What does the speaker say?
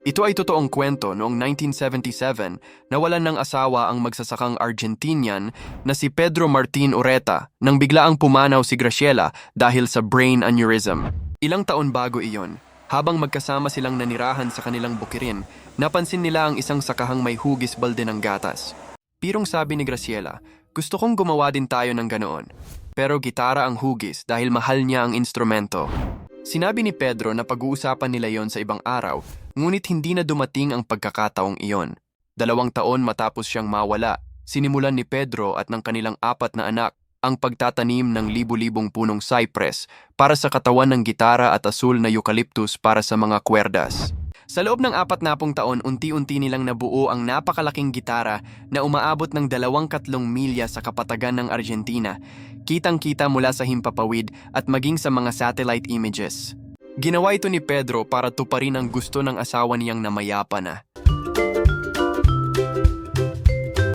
Ito ay totoong kwento. Noong 1977, nawalan ng asawa ang magsasakang Argentinian na si Pedro Martin Ureta nang biglaang pumanaw si Graciela dahil sa brain aneurysm. Ilang taon bago iyon, habang magkasama silang nanirahan sa kanilang bukirin, napansin nila ang isang sakahang may hugis balde ng gatas. Pirong sabi ni Graciela, "Gusto kong gumawa din tayo ng ganoon." Pero gitara ang hugis dahil mahal niya ang instrumento. Sinabi ni Pedro na pag-uusapan nila yon sa ibang araw, ngunit hindi na dumating ang pagkakataong iyon. 2 taon matapos siyang mawala, sinimulan ni Pedro at ng kanilang 4 na anak ang pagtatanim ng libu-libong punong cypress para sa katawan ng gitara at asul na eucalyptus para sa mga kwerdas. Sa loob ng 40 taon, unti-unti nilang nabuo ang napakalaking gitara na umaabot ng 2-3 milya sa kapatagan ng Argentina, kitang-kita mula sa himpapawid at maging sa mga satellite images. Ginawa ito ni Pedro para tuparin ang gusto ng asawa niyang namayapa na.